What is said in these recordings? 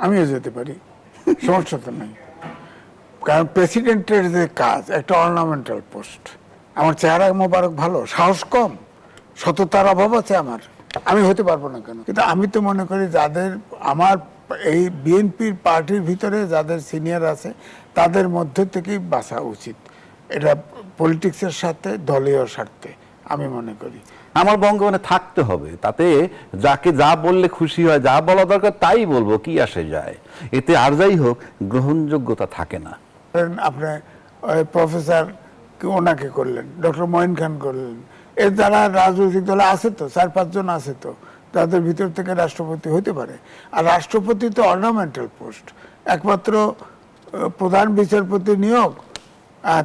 আমিও যেতে পারি, সমস্যা তো নেই। কারণ প্রেসিডেন্টের যে কাজ একটা অর্নামেন্টাল পোস্ট। আমার চেহারা মোবারক ভালো, সাহস কম, সততার অভাব আছে আমার, আমি হতে পারবো না কেন? কিন্তু আমি তো মনে করি যাদের আমার এই বিএনপির পার্টির ভিতরে যাদের সিনিয়র আছে তাদের মধ্যে থেকেই বাঁচা উচিত, এটা পলিটিক্সের সাথে দলীয় স্বার্থে আমি মনে করি। আমার বঙ্গবন্ধে থাকতে হবে, তাতে যাকে যা বললে খুশি হয়, যা বলা দরকার তাই বলবো, কি আসে যায়, এতে আর যাই হোক গ্রহণযোগ্যতা থাকে না। আপনি প্রফেসর ওনাকে করলেন, ডক্টর মঈন খান করলেন, এর দ্বারা রাজনৈতিক দলে আছে তো 4-5 জন আছে তো, তাদের ভিতর থেকে রাষ্ট্রপতি হতে পারে। আর রাষ্ট্রপতি তো অর্নামেন্টাল পোস্ট, একমাত্র প্রধান বিচারপতি নিয়োগ,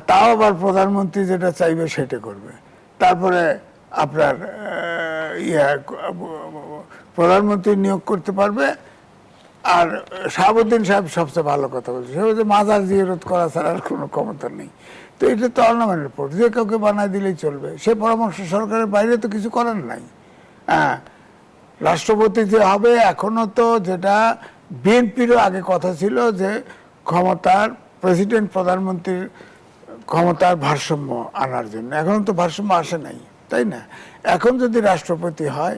তাও আবার প্রধানমন্ত্রী যেটা চাইবে সেটা করবে। তারপরে আপনার প্রধানমন্ত্রী নিয়োগ করতে পারবে। আর শাহাবুদ্দিন সাহেব সবচেয়ে ভালো কথা বলছে, সে বলছে মাজার জিয়ারত করা ছাড়া আর কোনো ক্ষমতা নেই। তো এটা তো অর্নামেন্টাল পোস্ট, যে কাউকে বানায় দিলেই চলবে, সে পরামর্শ সরকারের বাইরে তো কিছু করার নাই। হ্যাঁ, রাষ্ট্রপতি যে হবে, এখনো তো যেটা বিএনপিরও আগে কথা ছিল যে ক্ষমতার প্রেসিডেন্ট প্রধানমন্ত্রীর ক্ষমতার ভারসাম্য আনার জন্য, এখন তো ভারসাম্য আসে নাই, তাই না? এখন যদি রাষ্ট্রপতি হয়,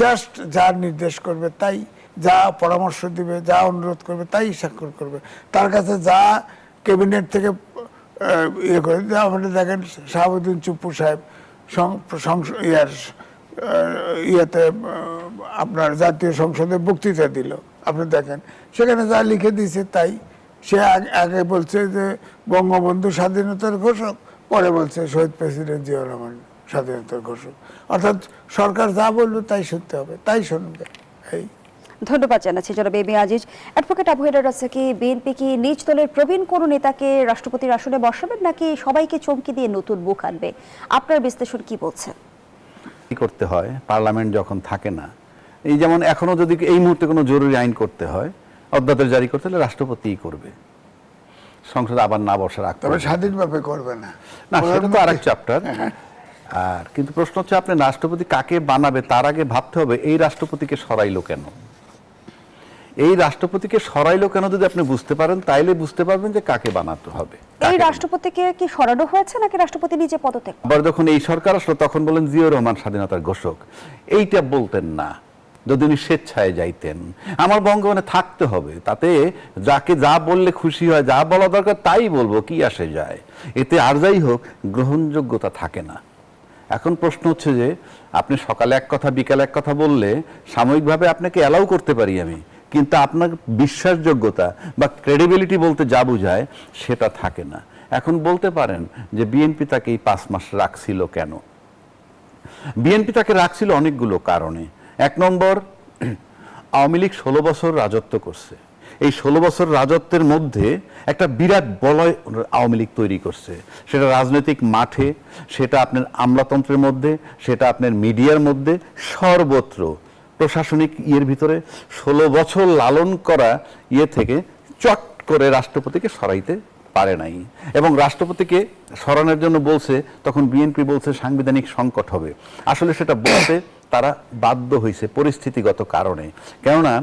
জাস্ট যা নির্দেশ করবে তাই, যা পরামর্শ দিবে, যা অনুরোধ করবে তাই স্বাক্ষর করবে, তার কাছে যা ক্যাবিনেট থেকে ইয়ে করে। আপনি দেখেন শাহাবুদ্দিন চুপ্পু সাহেব ইয়েতে আপনার জাতীয় সংসদে বক্তৃতা দিল, আপনি দেখেন সেখানে যা লিখে দিয়েছে তাই। সে আগে বলছে যে বঙ্গবন্ধু স্বাধীনতার ঘোষক, পরে বলছে শহীদ প্রেসিডেন্ট জিয়াউর রহমান স্বাধীনতার ঘোষক। অর্থাৎ সরকার যা বলবে তাই শুনতে হবে, তাই শুনবে। এই ধন্যবাদ জানাচ্ছি জনাব M A Aziz. Advocate Abu Haider Razzaki, BNP কি নিজ দলের প্রবীণ কোনো নেতাকে রাষ্ট্রপতির আসনে বসাবেন নাকি সবাইকে চমকি দিয়ে নতুন মুখ আনবে? আপনার বিশ্লেষণ কি বলছে? কি করতে হয়, পার্লামেন্ট যখন থাকে না, এই যেমন এখনো যদি এই মুহূর্তে কোনো জরুরি আইন করতে হয়, অধ্যাদেশ জারি করতে হলে রাষ্ট্রপতিই করবে, সংসদে আবার না বসার আগ তবে স্বাধীনভাবে করবে না, না, সেটা তো আরেক চ্যাপ্টার। আর কিন্তু প্রশ্ন হচ্ছে আপনি রাষ্ট্রপতি কাকে বানাবে তার আগে ভাবতে হবে এই রাষ্ট্রপতিকে সরাইলো কেন। এই রাষ্ট্রপতিকে সরাইলো কেন যদি আপনি বুঝতে পারেন, তাইলে বুঝতে পারবেন যে কাকে বানাতে হবে। এই রাষ্ট্রপতিকে কি সরানো হয়েছে নাকি রাষ্ট্রপতি নিজে পদত্যাগ? আবার যখন এই সরকার আসলো তখন বলেন জিয়াউর রহমান স্বাধীনতার ঘোষক, এইটা বলতেন না যদি উনি স্বেচ্ছায় যাইতেন। আমার বঙ্গবন্ধে থাকতে হবে, তাতে যাকে যা বললে খুশি হয়, যা বলা দরকার তাই বলবো, কি আসে যায়, এতে আর যাই হোক গ্রহণযোগ্যতা থাকে না। এখন প্রশ্ন হচ্ছে যে আপনি সকালে এক কথা বিকালে এক কথা বললে সাময়িকভাবে আপনাকে অ্যালাউ করতে পারি আমি, কিন্তু আপনার বিশ্বাসযোগ্যতা বা ক্রেডিবিলিটি বলতে যা বোঝায় সেটা থাকে না। এখন বলতে পারেন যে বিএনপি তাকে এই 5 মাস রাখছিল কেন? বিএনপি তাকে রাখছিল অনেকগুলো কারণে। 1 নম্বর, আওয়ামী লীগ 16 বছর রাজত্ব করছে। এই 16 বছর রাজত্বের মধ্যে একটা বিরাট বলয় আওয়ামী লীগ তৈরি করছে, সেটা রাজনৈতিক মাঠে, সেটা আপনার আমলাতন্ত্রের মধ্যে, সেটা আপনার মিডিয়ার মধ্যে, সর্বত্র প্রশাসনিক ইয়ের ভিতরে 16 বছর লালন করা ইয়ে থেকে চট করে রাষ্ট্রপতিকে সরাইতে পারে নাই। এবং রাষ্ট্রপতিকে সরানোর জন্য বলছে, তখন বিএনপি বলছে সাংবিধানিক সংকট হবে। আসলে সেটা বলতে তারা বাধ্য হয়েছে পরিস্থিতিগত কারণে, কেননা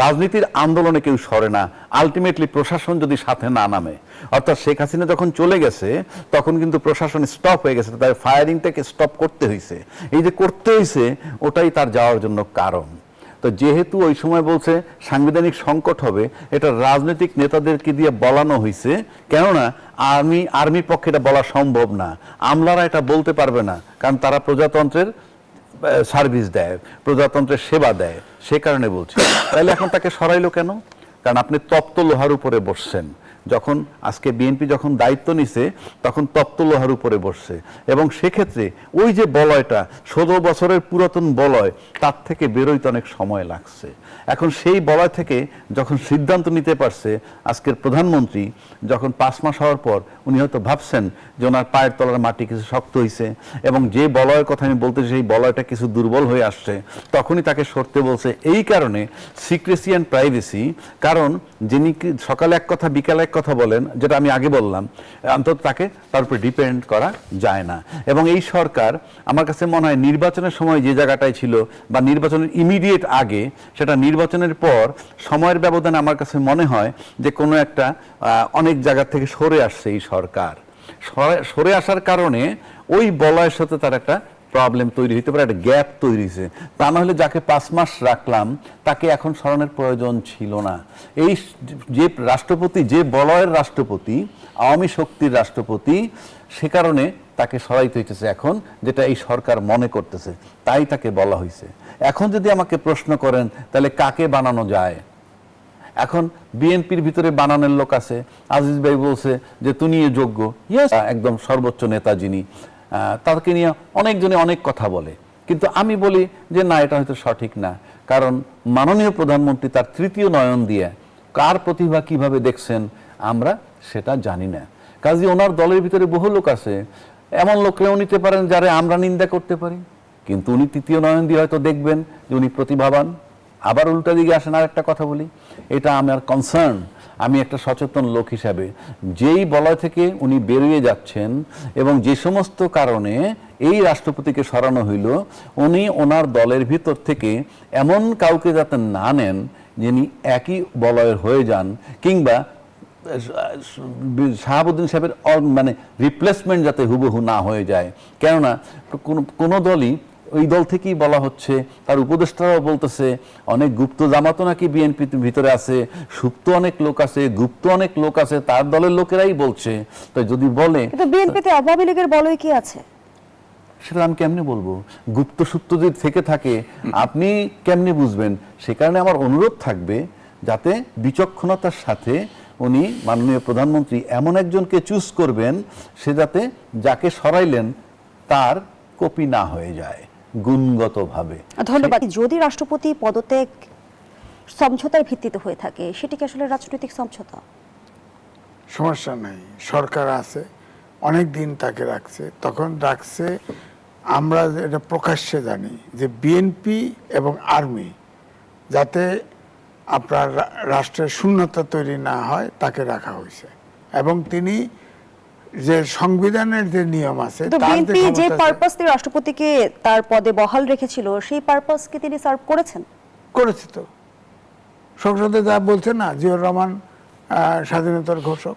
রাজনীতির আন্দোলনে কেউ সরে না, আলটিমেটলি প্রশাসন যদি সাথে না নামে। অর্থাৎ শেখ হাসিনা যখন চলে গেছে তখন কিন্তু প্রশাসন স্টপ হয়ে গেছে, তার ফায়ারিংটাকে স্টপ করতে হয়েছে। এই যে করতে হয়েছে ওটাই তার যাওয়ার জন্য কারণ। তো যেহেতু ওই সময় বলছে সাংবিধানিক সংকট হবে, এটা রাজনৈতিক নেতাদেরকে দিয়ে বলানো হয়েছে, কেননা আর্মির পক্ষে এটা বলা সম্ভব না, আমলারা এটা বলতে পারবে না, কারণ তারা প্রজাতন্ত্রের সার্ভিস দেয়, প্রজাতন্ত্রের সেবা দেয়, সে কারণে বলছে। তাহলে এখন তাকে সরাইলো কেন? কারণ আপনি তপ্ত লোহার উপরে বসছেন। যখন আজকে বিএনপি যখন দায়িত্ব নিছে তখন তপ্ত লোহার উপরে বসছে, এবং সেক্ষেত্রে ওই যে বলয়টা 16 বছরের পুরাতন বলয়, তার থেকে বেরোইতে অনেক সময় লাগছে। এখন সেই বলয় থেকে যখন সিদ্ধান্ত নিতে পারছে আজকের প্রধানমন্ত্রী, যখন 5 মাস হওয়ার পর উনি হয়তো ভাবছেন যে ওনার পায়ের তলার মাটি কিছু শক্ত হয়েছে, এবং যে বলয়ের কথা আমি বলতে সেই বলয়টা কিছু দুর্বল হয়ে আসছে, তখনই তাকে সরতে বলছে। এই কারণে সিক্রেসি অ্যান্ড প্রাইভেসি, কারণ যিনি সকালে এক কথা বিকালে এক কথা বলেন, যেটা আমি আগে বললাম, অন্তত তাকে তার উপর ডিপেন্ড করা যায় না। এবং এই সরকার আমার কাছে মনে হয় নির্বাচনের সময় যে জায়গাটায় ছিল বা নির্বাচনের ইমিডিয়েট আগে, সেটা নির্বাচনের পর সময়ের ব্যবধানে আমার কাছে মনে হয় যে কোনো একটা অনেক জায়গা থেকে সরে আসছে এই সরকার। সরে আসার কারণে ওই বলয়ের সাথে তার একটা প্রবলেম তৈরি হতে পারে, একটা গ্যাপ তৈরি হয়েছে। তা না হলে যাকে 5 মাস রাখলাম তাকে এখন সরানোর প্রয়োজন ছিল না। এই যে রাষ্ট্রপতি, যে বলয়ের রাষ্ট্রপতি, আওয়ামী শক্তির রাষ্ট্রপতি, সে কারণে তাকে সরাইতে হইতেছে এখন, যেটা এই সরকার মনে করতেছে, তাই তাকে বলা হয়েছে। এখন যদি আমাকে প্রশ্ন করেন তাহলে কাকে বানানো যায়, এখন বিএনপির ভিতরে বানানোর লোক আছে। আজিজ ভাই বলছে যে তুমি যোগ্য, একদম সর্বোচ্চ নেতা যিনি, তাকে নিয়ে অনেকজনে অনেক কথা বলে, কিন্তু আমি বলি যে না, এটা হয়তো সঠিক না। কারণ মাননীয় প্রধানমন্ত্রী তার তৃতীয় নয়ন দিয়ে কার প্রতিভা কিভাবে দেখছেন আমরা সেটা জানি না। কাজে ওনার দলের ভিতরে বহু লোক আছে, এমন লোকরাও নিতে পারেন যারা আমরা নিন্দা করতে পারি, কিন্তু উনি তৃতীয় নয়ন দিয়ে হয়তো দেখবেন যে উনি প্রতিভাবান। আবার উল্টা দিকে আসেন, আর একটা কথা বলি, এটা আমার কনসার্ন। আমি একটা সচেতন লোক হিসাবে যেই বলয় থেকে উনি বেরিয়ে যাচ্ছেন এবং যে সমস্ত কারণে এই রাষ্ট্রপতিকে সরানো হইল, উনি ওনার দলের ভিতর থেকে এমন কাউকে যাতে না নেন যিনি একই বলয়ের হয়ে যান, কিংবা শাহাবুদ্দিন সাহেবের মানে রিপ্লেসমেন্ট যাতে হুবহু না হয়ে যায়। কেননা কোনো দলই, ওই দল থেকেই বলা হচ্ছে, তার উপদেষ্টারাও বলতেছে অনেক গুপ্ত জামাতও নাকি বিএনপির ভিতরে আছে, সুপ্ত অনেক লোক আছে, গুপ্ত অনেক লোক আছে, তার দলের লোকেরাই বলছে। তো যদি বলে, কিন্তু বিএনপিতে আওয়ামী লীগের বলয় কি আছে সেটা আমি কেমনে বলবো? গুপ্ত সুপ্ত যদি থেকে থাকে আপনি কেমনে বুঝবেন? সে কারণে আমার অনুরোধ থাকবে যাতে বিচক্ষণতার সাথে উনি মাননীয় প্রধানমন্ত্রী এমন একজনকে চুজ করবেন, সে যাতে যাকে সরাইলেন তার কপি না হয়ে যায় গুণগতভাবে। ধন্যবাদ। যদি রাষ্ট্রপতি পদত্যাগ সমঝোতার ভিত্তিতে হয়ে থাকে, সেটি কি আসলে রাজনৈতিক সমঝোতা? সমস্যা নেই, সরকার আছে, অনেক দিন তাকে রাখছে, তখন রাখছে। আমরা এটা প্রকাশ্যে জানি যে বিএনপি এবং আর্মি যাতে আপনার রাষ্ট্রের শূন্যতা তৈরি না হয় তাকে রাখা হয়েছে। এবং তিনি যে সংবিধানের যে নিয়ম আছে, বিএনপি যে পারপাস দিয়ে রাষ্ট্রপতিকে তার পদে বহাল রেখেছিল, সেই পারপাস কি তিনি সার্ভ করেছেন? করেছে তো। সংসদে যা বলছে না, জিয়াউর রহমান স্বাধীনতার ঘোষক,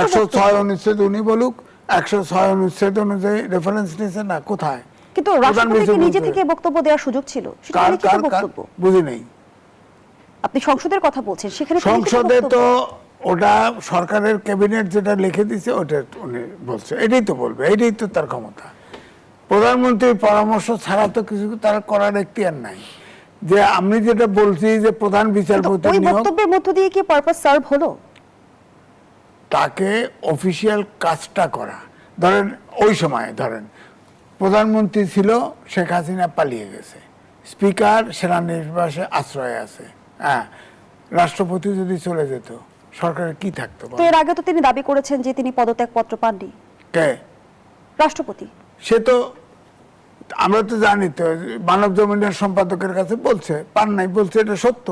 106 অনুচ্ছেদ উনি বলুক, 106 অনুচ্ছেদ অনুযায়ী রেফারেন্স নিয়েছে না, কোথায়? কিন্তু রাষ্ট্রপতিকে নিজে থেকে বক্তব্য দেওয়ার সুযোগ ছিল, সেটা লিখিত বক্তব্য। বুঝি নাই। আপনি সংসদের কথা বলছেন, সেখানে সংসদে তো ওটা সরকারের ক্যাবিনেট যেটা লিখে দিয়েছে ওটা উনি বলছে, এটাই তো বলবে, এটাই তো তার ক্ষমতা। প্রধানমন্ত্রীর পরামর্শ ছাড়া তো কিছু তার করার এখতিয়ার নাই। যে আমি যেটা বলছি যে প্রধান বিচারপতি ওই বক্তব্যের মধ্য দিয়ে কি পারপাস সার্ভ হলো? তাকে অফিসিয়াল কাজটা করা, ধরেন ওই সময় ধরেন প্রধানমন্ত্রী ছিল, শেখ হাসিনা পালিয়ে গেছে, স্পিকার সেনানিবাসে আশ্রয়ে আছে, হ্যাঁ, রাষ্ট্রপতি যদি চলে যেত সরকারের কি থাকতো? তো এর আগে তো তিনি দাবি করেছেন যে তিনি পদত্যাগ পত্র পাননি। কে? রাষ্ট্রপতি। সে তো আমরা তো জানি তো, মানব জমিনের সম্পাদকের কাছে বলছে পান নাই, বলছে এটা সত্য।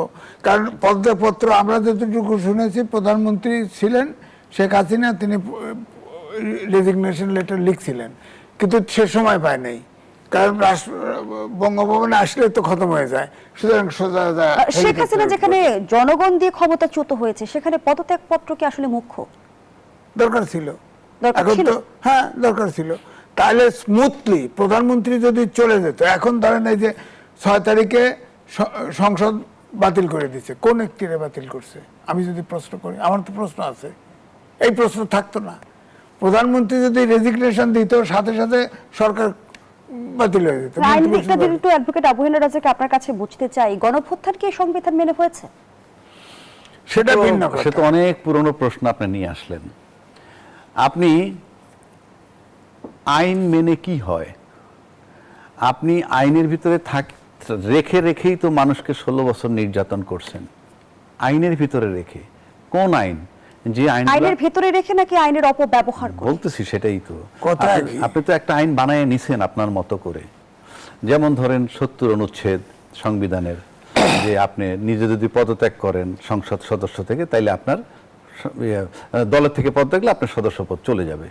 কারণ পদত্যাগপত্র আমরা যতটুকু শুনেছি, প্রধানমন্ত্রী ছিলেন শেখ হাসিনা, তিনি রেজিগনেশন লেটার লিখছিলেন, কিন্তু সে সময় পায় নাই। কারণ বঙ্গভবনে আসলে তো খতম হয়ে যায়, সুতরাং শেখ হাসিনা যেখানে জনগণ দিয়ে ক্ষমতাচ্যুত হয়েছে, সেখানে পদত্যাগ পত্র কি আসলে মুখ্য? দরকার ছিল, এখন তো হ্যাঁ দরকার ছিল। তাহলে স্মুথলি প্রধানমন্ত্রী যদি চলে যেত, এখন ধরেন এই যে 6 তারিখে সংসদ বাতিল করে দিচ্ছে, কোন এখতিয়ারে বাতিল করছে? আমি যদি প্রশ্ন করি, আমার তো প্রশ্ন আছে, এই প্রশ্ন থাকতো না। প্রধানমন্ত্রী যদি রেজিগনেশন দিত, সাথে সাথে সরকার বাতিল হয়ে যেত। অ্যাডভোকেট আবু হেনা রাজাকে আপনার কাছে বুঝতে চাই, গণঅভ্যুত্থান কি সংবিধান মেনে হয়েছে? সেটা ভিন্ন কথা। সে তো অনেক পুরনো প্রশ্ন আপনি নিয়ে আসলেন। আপনি আইন মেনে কি হয়? আপনি আইনের ভিতরে রেখেই তো মানুষকে 16 বছর নির্যাতন করছেন, আইনের ভিতরে রেখে। কোন আইন? যে আইনের ভিতরে রেখে নাকি আইনের অপব্যবহার করে? বলতেছি সেটাই তো। আপনি তো একটা আইন বানায় নিছেন আপনার মতো করে। যেমন ধরেন 70 অনুচ্ছেদ সংবিধানের, যে আপনি নিজে যদি পদত্যাগ করেন সংসদ সদস্য থেকে, তাইলে আপনার দলের থেকে পদত্যাগ করলে আপনার সদস্যপদ চলে যাবে।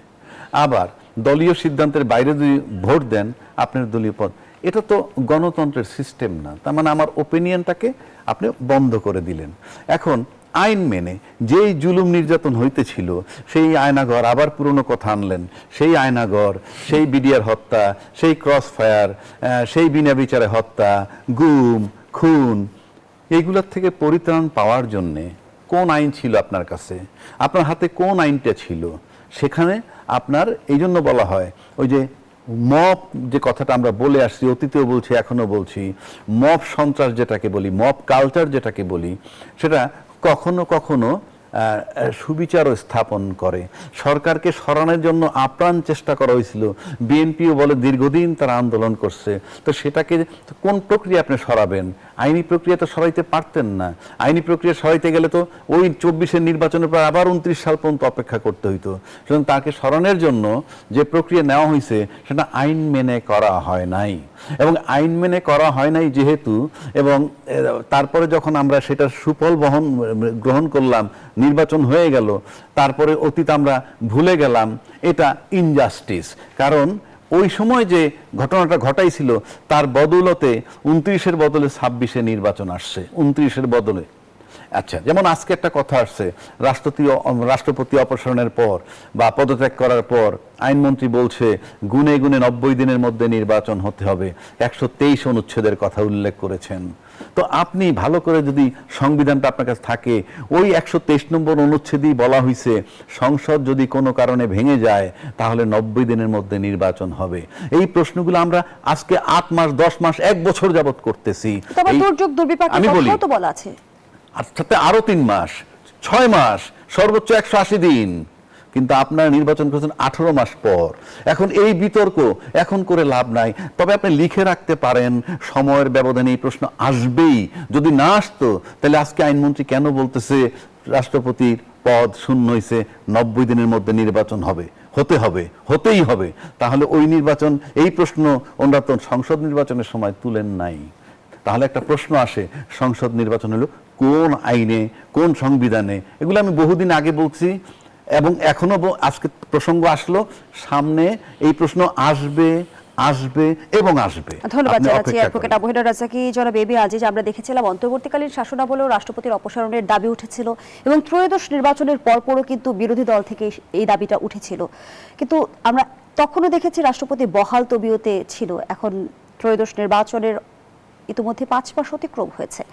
আবার দলীয় সিদ্ধান্তের বাইরে যদি ভোট দেন আপনার দলীয় পদ, এটা তো গণতন্ত্রের সিস্টেম না। তার মানে আমার ওপিনিয়নটাকে আপনি বন্ধ করে দিলেন। এখন আইন মেনে যেই জুলুম নির্যাতন হইতেছিল সেই আয়নাঘর আবার পুরনো কথা আনলেন, সেই আয়নাঘর, সেই বিডিআর হত্যা, সেই ক্রস ফায়ার, সেই বিনা বিচারে হত্যা, গুম খুন, এইগুলোর থেকে পরিত্রাণ পাওয়ার জন্যে কোন আইন ছিল আপনার কাছে? আপনার হাতে কোন আইনটা ছিল? সেখানে আপনার এই জন্য বলা হয় ওই যে মব যে কথাটা আমরা বলে আসছি, অতীতেও বলছি এখনো বলছি, মব সন্ত্রাস যেটাকে বলি, মব কালচার যেটাকে বলি, সেটা কখনো কখনো সুবিচারও স্থাপন করে। সরকারকে সরানোর জন্য আপ্রাণ চেষ্টা করা হয়েছিল, বিএনপিও বলে দীর্ঘদিন তারা আন্দোলন করছে। তো সেটাকে কোন প্রক্রিয়া আপনি সরাবেন? আইনি প্রক্রিয়া তো সরাইতে পারতেন না। আইনি প্রক্রিয়া সরাইতে গেলে তো ওই 24-এর নির্বাচনের পর আবার 29 সাল পর্যন্ত অপেক্ষা করতে হইতো। সুতরাং তাকে সরানোর জন্য যে প্রক্রিয়া নেওয়া হয়েছে সেটা আইন মেনে করা হয় নাই, এবং আইন মেনে করা হয় নাই যেহেতু, এবং তারপরে যখন আমরা সেটার সুফল গ্রহণ করলাম, নির্বাচন হয়ে গেল, তারপরে অতীত আমরা ভুলে গেলাম, এটা ইনজাস্টিস। কারণ ওই সময় যে ঘটনাটা ঘটাইছিল তার বদৌলতে 29-এর বদলে 26-এ নির্বাচন আসছে, 29-এর বদলে। আচ্ছা, যেমন আজকে একটা কথা আসছে, রাষ্ট্রপতি অপসারণের পর বা পদত্যাগ করার পর আইনমন্ত্রী বলছে গুনে গুনে 90 দিনের মধ্যে নির্বাচন হতে হবে, 123 অনুচ্ছেদের কথা উল্লেখ করেছেন। তো আপনি ভালো করে যদি সংবিধানটা আপনার কাছে থাকে, ওই 123 নম্বর অনুচ্ছেদেই বলা হয়েছে সংসদ যদি কোনো কারণে ভেঙে যায় তাহলে 90 দিনের মধ্যে নির্বাচন হবে। এই প্রশ্নগুলো আমরা আজকে 8 মাস 10 মাস 1 বছর যাবত করতেছি। আমি বলি তো বলা আছে, আর সাথে আরো 3 মাস 6 মাস সর্বোচ্চ 180 দিন, কিন্তু আপনারা নির্বাচন করেছেন 18 মাস পর। এখন এই বিতর্ক এখন করে লাভ নাই। তবে আপনি লিখে রাখতে পারেন সময়ের ব্যবধানে এই প্রশ্ন আসবেই। যদি না আসতো তাহলে আজকে আইনমন্ত্রী কেন বলতেছে রাষ্ট্রপতির পদ শূন্য হয়েছে, 90 দিনের মধ্যে নির্বাচন হতেই হবে? তাহলে ওই নির্বাচন, এই প্রশ্ন ওনারা তো সংসদ নির্বাচনের সময় তুলেন নাই। তাহলে একটা প্রশ্ন আসে, সংসদ নির্বাচন হলো কোন আইনে, কোন সংবিধানে? এগুলো আমি বহুদিন আগে বলছি এবং এখনো আজকে প্রসঙ্গ আসলো, সামনে এই প্রশ্ন আসবে এবং আসবে। ধন্যবাদ জানাচ্ছি অ্যাডভোকেট আবু হেডার রাজাকি। জনাব এবি আজিজ, আমরা দেখেছিলাম অন্তর্বর্তীকালীন শাসনামলেও রাষ্ট্রপতির অপসারণের দাবি উঠেছিল এবং ত্রয়োদশ নির্বাচনের পরপরও কিন্তু বিরোধী দল থেকে এই দাবিটা উঠেছিল, কিন্তু আমরা তখনও দেখেছি রাষ্ট্রপতি বহাল তবিয়তে ছিল। এখন ত্রয়োদশ নির্বাচনের ইতিমধ্যে 5 মাস অতিক্রম হয়েছে।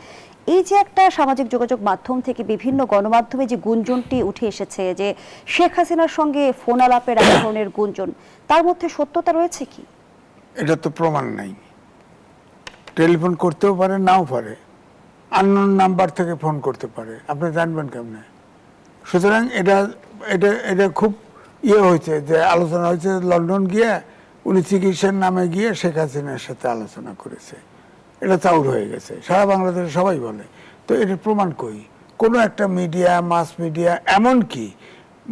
এই যে একটা সামাজিক যোগাযোগ মাধ্যম থেকে বিভিন্ন গণমাধ্যমে যে গুঞ্জনটি উঠে এসেছে যে শেখ হাসিনার সঙ্গে ফোন আলাপের এক ধরনের গুঞ্জন, তার মধ্যে সত্যতা রয়েছে কি? এটা তো প্রমাণ নাই। টেলিফোন করতেও পারে, নাও পারে, আননোন নাম্বার থেকে ফোন করতে পারে, আপনি জানবেন কেমনে? সুতরাং এটা খুব হয়েছে যে আলোচনা হয়েছে, লন্ডন গিয়ে উনি চিকিৎসার নামে গিয়ে শেখ হাসিনার সাথে আলোচনা করেছে। এটা চাউর হয়ে গেছে, সারা বাংলাদেশে সবাই বলে। তো এটার প্রমাণ কই? কোনো একটা মিডিয়া, মাস মিডিয়া, এমনকি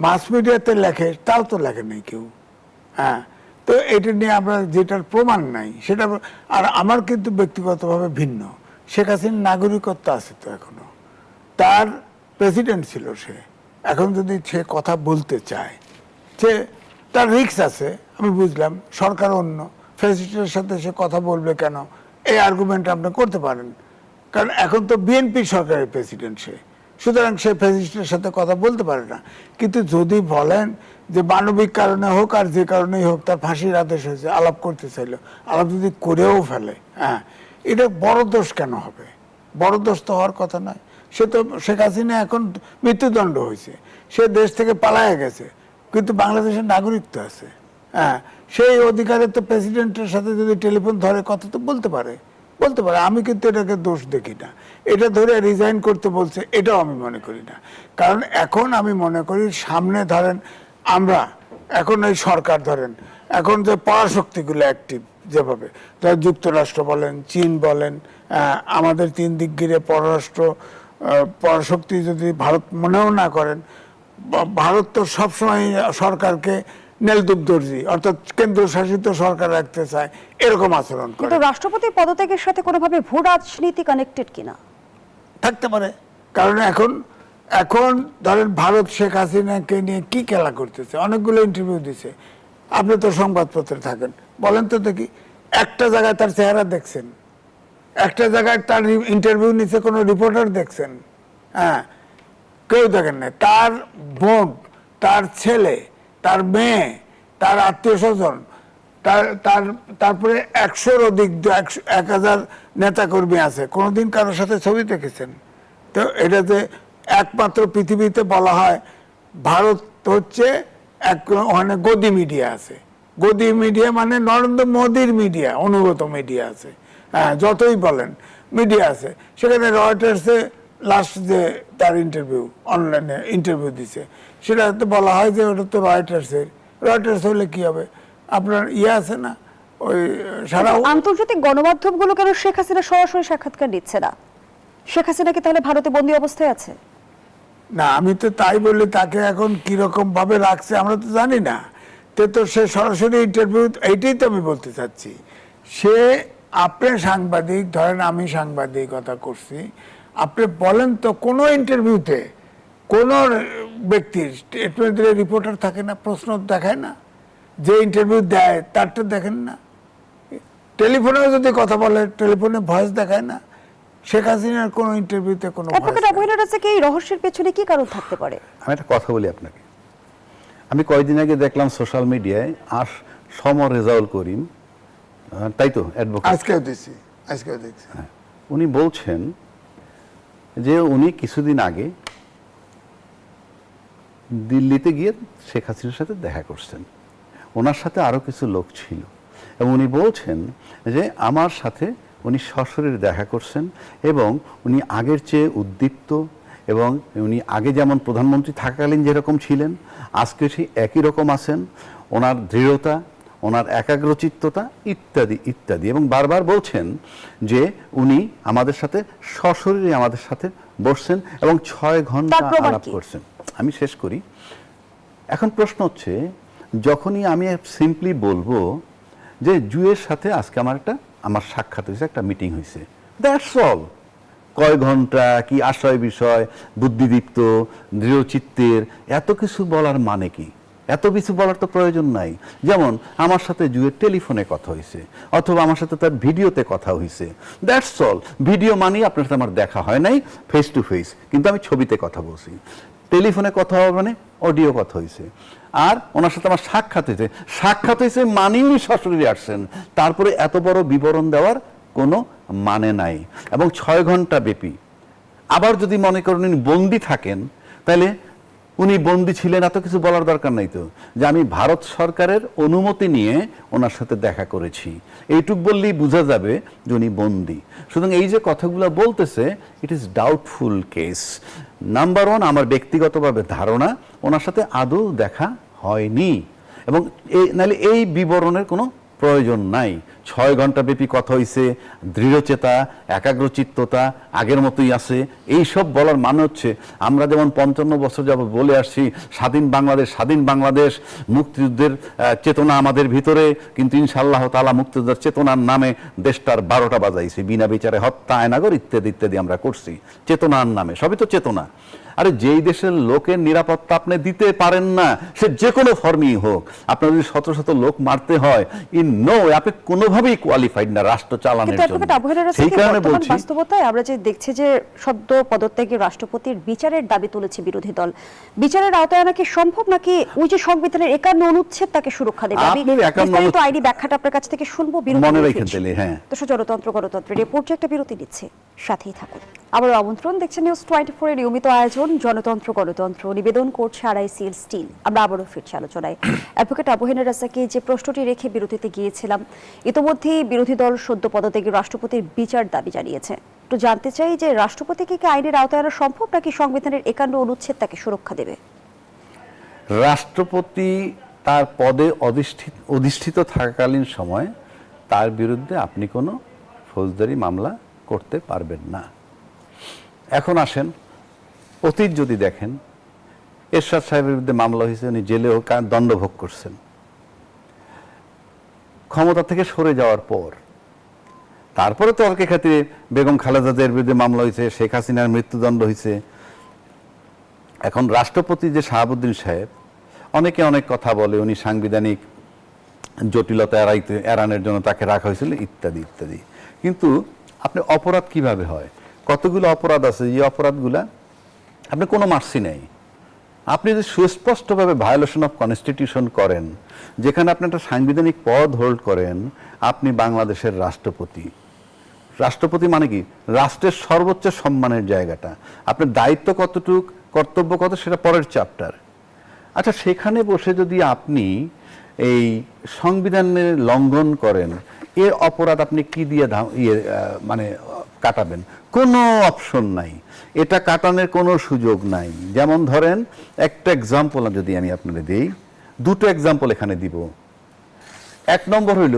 মাস মিডিয়াতে লেখে, তাও তো লেখে নাই কেউ। হ্যাঁ, তো এটা নিয়ে আমরা যেটার প্রমাণ নাই সেটা। আর আমার কিন্তু ব্যক্তিগতভাবে ভিন্ন। শেখ হাসিনার নাগরিকত্ব আছে তো এখনো, তার প্রেসিডেন্ট ছিল সে। এখন যদি সে কথা বলতে চায়, সে তার রিস্ক আছে, আমি বুঝলাম। সরকার অন্য, প্রেসিডেন্টের সাথে সে কথা বলবে কেন, এই আর্গুমেন্ট আপনি করতে পারেন। কারণ এখন তো বিএনপি সরকারের প্রেসিডেন্ট সে, সুতরাং সে প্রেসিডেন্টের সাথে কথা বলতে পারে না। কিন্তু যদি বলেন যে মানবিক কারণে হোক আর যে কারণেই হোক তার ফাঁসির আদেশ হয়েছে, আলাপ করতে চাইল, আলাপ যদি করেও ফেলে, হ্যাঁ, এটা বড় দোষ কেন হবে? বড় দোষ তো হওয়ার কথা নয়। সে তো, শেখ হাসিনা এখন মৃত্যুদণ্ড হয়েছে, সে দেশ থেকে পালায় গেছে, কিন্তু বাংলাদেশের নাগরিকত্ব আছে। হ্যাঁ, সেই অধিকারে তো প্রেসিডেন্টের সাথে যদি টেলিফোন ধরে কথা তো বলতে পারে। আমি কিন্তু এটাকে দোষ দেখি না। এটা ধরে রিজাইন করতে বলছে, এটাও আমি মনে করি না। কারণ এখন আমি মনে করি সামনে ধরেন আমরা এখন এই সরকার ধরেন এখন যে পরাশক্তিগুলো অ্যাক্টিভ, যেভাবে যুক্তরাষ্ট্র বলেন, চীন বলেন, আমাদের 3 দিক ঘিরে পরাশক্তি যদি ভারত মনেও না করেন, ভারত তো সবসময় সরকারকে নেলদুপ দর্জি, অর্থাৎ কেন্দ্রশাসিত সরকার রাখতে চায়, এরকম আচরণ করে। কিন্তু রাষ্ট্রপতির পদত্যাগের সাথে কোনোভাবে ভূ রাজনীতি কানেক্টেড কিনা? থাকতে পারে, কারণ এখন এখন ধরেন ভারত শেখ হাসিনাকে নিয়ে কি খেলা করতেছে, অনেকগুলো ইন্টারভিউ দিছে, আপনি তো সংবাদপত্রে থাকেন, বলেন তো দেখি একটা জায়গায় তার চেহারা দেখছেন, একটা জায়গায় তার ইন্টারভিউ নিচ্ছে কোনো রিপোর্টার দেখছেন? হ্যাঁ, কেউ দেখেন না। তার বোন, তার ছেলে, তার মেয়ে, তার আত্মীয় স্বজন, তারপরে 100-র অধিক 1000 নেতাকর্মী আছে, কোনোদিন কারোর সাথে ছবি দেখেছেন? তো এটা যে একমাত্র পৃথিবীতে বলা হয় ভারত হচ্ছে ওখানে গদি মিডিয়া আছে, গদি মিডিয়া মানে নরেন্দ্র মোদীর মিডিয়া, অনুগত মিডিয়া আছে, হ্যাঁ যতই বলেন মিডিয়া আছে। সেখানে রয়টার্সে লাস্ট যে তার ইন্টারভিউ, অনলাইনে ইন্টারভিউ দিছে, সেটা তো বলা হয় যে ওটা তো রয়টার্স হলে কি হবে, আপনার আছে না ওই সারা আন্তর্জাতিক গণমাধ্যমগুলো কেন শেখ হাসিনা সরাসরি সাক্ষাৎকার দিচ্ছে না? শেখ হাসিনা কি তাহলে ভারতে বন্দী অবস্থায় আছে? না, আমি তো তাই বলি, তাকে এখন কিরকম ভাবে রাখছে আমরা তো জানি না। তো সে সরাসরি ইন্টারভিউ, এইটাই তো আমি বলতে চাচ্ছি। সে, আপনি সাংবাদিক, ধরেন আমি সাংবাদিকতা করছি, আপনি বলেন তো কোনো ইন্টারভিউতে কোন ব্যক্তির স্টেটমেন্ট দিলে রিপোর্টার থাকে না, প্রশ্ন দেখায় না, যে ইন্টারভিউ দেয় তারটা দেখেন না, টেলিফোনেও যদি কথা বলে টেলিফোনে ভয়েস দেখায় না। শেখ হাসিনার কোন ইন্টারভিউতে কোনো অ্যাডভোকেট অবহেলার আছে কি এই রহস্যের পেছনে কি কারণ থাকতে পারে? আমি একটা কথা বলি আপনাকে, আমি কয়েকদিন আগে দেখলাম সোশ্যাল মিডিয়ায় সমর রেজাউল করিম, তাই তো অ্যাডভোকেট, আজকেও দেখছি, উনি বলছেন যে উনি কিছুদিন আগে দিল্লিতে গিয়ে শেখ হাসিনার সাথে দেখা করছেন, ওনার সাথে আরো কিছু লোক ছিল, এবং উনি বলছেন যে আমার সাথে উনি সশরীরে দেখা করছেন এবং উনি আগের চেয়ে উদ্দীপ্ত, এবং উনি আগে যেমন প্রধানমন্ত্রী থাকাকালীন যেরকম ছিলেন আজকে সেই একই রকম আছেন, ওনার দৃঢ়তা, ওনার একাগ্রচিত্ততা ইত্যাদি ইত্যাদি, এবং বারবার বলছেন যে উনি আমাদের সাথে সশরীরে আমাদের সাথে বসছেন এবং 6 ঘন্টা আলাপ করছেন। আমি শেষ করি। এখন প্রশ্ন হচ্ছে, যখনই আমি সিম্পলি বলবো যে জুয়ের সাথে আজকে আমার সাক্ষাৎ হয়েছে, একটা মিটিং হয়েছে, দ্যাটস অল, কয় ঘন্টা, কি আশয় বিষয়, বুদ্ধিদীপ্ত, দৃঢ়চিত্তের, এত কিছু বলার মানে কি? এত কিছু বলার তো প্রয়োজন নাই। যেমন আমার সাথে জুয়ের টেলিফোনে কথা হয়েছে, অথবা আমার সাথে তার ভিডিওতে কথা হয়েছে, দ্যাটস অল। ভিডিও মানে আপনার সাথে আমার দেখা হয় নাই ফেস টু ফেস, কিন্তু আমি ছবিতে কথা বলছি। টেলিফোনে কথা হবে মানে অডিও কথা হয়েছে। আর ওনার সাথে আমার সাক্ষাৎ হয়েছে মানেই উনি সশরীরে আসছেন, তারপরে এত বড় বিবরণ দেওয়ার কোনো মানে নাই, এবং 6 ঘন্টা ব্যাপী। আবার যদি মনে করেন উনি বন্দী থাকেন, তাহলে উনি বন্দী ছিলেন, এত কিছু বলার দরকার নাই তো, যে আমি ভারত সরকারের অনুমতি নিয়ে ওনার সাথে দেখা করেছি, এইটুক বললেই বোঝা যাবে যে উনি বন্দী। সুতরাং এই যে কথাগুলো বলতেছে, it is doubtful case. Number 1, আমার ব্যক্তিগতভাবে ধারণা ওনার সাথে আদৌ দেখা হয়নি, এবং নাহলে এই বিবরণের কোনো প্রয়োজন নাই। 6 ঘন্টা ব্যাপী কথা হয়েছে, দৃঢ়চেতা, একাগ্রচিত্ততা আগের মতোই আছে, এইসব বলার মানে হচ্ছে আমরা যেমন 55 বছর যাবত বলে আসছি স্বাধীন বাংলাদেশ, মুক্তিযুদ্ধের চেতনা আমাদের ভিতরে, কিন্তু ইনশাআল্লাহ তাআলা মুক্তিযুদ্ধের চেতনার নামে দেশটার 12টা বাজাইছে, বিনা বিচারে হত্যা, আয়নাগর ইত্যাদি ইত্যাদি আমরা করছি চেতনার নামে। সবই তো চেতনা। আরে যেই দেশের লোকের নিরাপত্তা আপনি দিতে পারেন না, সে যে কোনো ফর্মই হোক, আপনার যদি শত শত লোক মারতে হয়, আপনি কোনোভাবেই কোয়ালিফাইড না রাষ্ট্র চালানোর জন্য। সেই কারণে বলছি, বাস্তবতায় আমরা যে দেখছি যে সদ্য পদত্যাগী রাষ্ট্রপতির বিচারের দাবি তুলেছে বিরোধী দল, বিচারের আওতায় আনা কি সম্ভব, নাকি ওই যে সংবিধানের 51 অনুচ্ছেদ তাকে সুরক্ষা দেবে? আমি বিস্তারিত আইনি ব্যাখ্যাটা আপনার কাছ থেকে শুনবো মনে রেখে দিলে। হ্যাঁ, তো জনতন্ত্র গণতন্ত্রের এই পর্যায়ে একটা বিরতি নিচ্ছে, সাথেই থাকুন। আবার আমন্ত্রণ, দেখছেন নিউজ 24 এর নিয়মিত আয়োজন জনতন্ত্র গণতন্ত্র, নিবেদন করছে RICL স্টিল। আমরা আবারও ফিরছি আলোচনায়। অ্যাডভোকেট আবু হেনা রাজাকে যে প্রশ্নটি রেখে বিরতিতে গিয়েছিলাম, ইতোমধ্যেই বিরোধী দল সদ্য পদত্যাগী রাষ্ট্রপতির বিচার দাবি জানিয়েছে। তো জানতে চাই যে রাষ্ট্রপতিকে কি আইনের আওতায় আনা সম্ভব, নাকি সংবিধানের 51 অনুচ্ছেদ তাকে সুরক্ষা দেবে? রাষ্ট্রপতি তার পদে অধিষ্ঠিত থাকাকালীন সময় তার বিরুদ্ধে আপনি কোনো ফৌজদারি মামলা করতে পারবেন না। এখন আসেন, অতীত যদি দেখেন, এরশাদ সাহেবের বিরুদ্ধে মামলা হয়েছে, উনি জেলেও দণ্ড ভোগ করছেন। ক্ষমতা থেকে সরে যাওয়ার পর তারপরে তর্কের খাতিরে বেগম খালেদা জিয়ার বিরুদ্ধে মামলা হয়েছে, শেখ হাসিনার মৃত্যুদণ্ড হয়েছে, এখন রাষ্ট্রপতি যে শাহাবুদ্দিন সাহেব, অনেকে অনেক কথা বলে উনি সাংবিধানিক জটিলতা এড়ানোর জন্য তাকে রাখা হয়েছিল ইত্যাদি ইত্যাদি। কিন্তু আপনি অপরাধ কিভাবে হয়, কতগুলো অপরাধ আছে যে অপরাধগুলা আপনি কোনো মার্সি নেই। আপনি যদি সুস্পষ্টভাবে ভায়োলেশন অফ কনস্টিটিউশন করেন, যেখানে আপনি একটা সাংবিধানিক পদ হোল্ড করেন, আপনি বাংলাদেশের রাষ্ট্রপতি। রাষ্ট্রপতি মানে কি? রাষ্ট্রের সর্বোচ্চ সম্মানের জায়গাটা। আপনার দায়িত্ব কতটুক, কর্তব্য কত, সেটা পরের চ্যাপ্টার। আচ্ছা, সেখানে বসে যদি আপনি এই সংবিধানের লঙ্ঘন করেন, এর অপরাধ আপনি কি দিয়ে মানে কাটাবেন? কোনো অপশন নাই, এটা কাটানোর কোনো সুযোগ নাই। যেমন ধরেন একটা এক্সাম্পল যদি আমি আপনাদের দিই, দুটো এক্সাম্পল এখানে দিব। এক নম্বর হইল,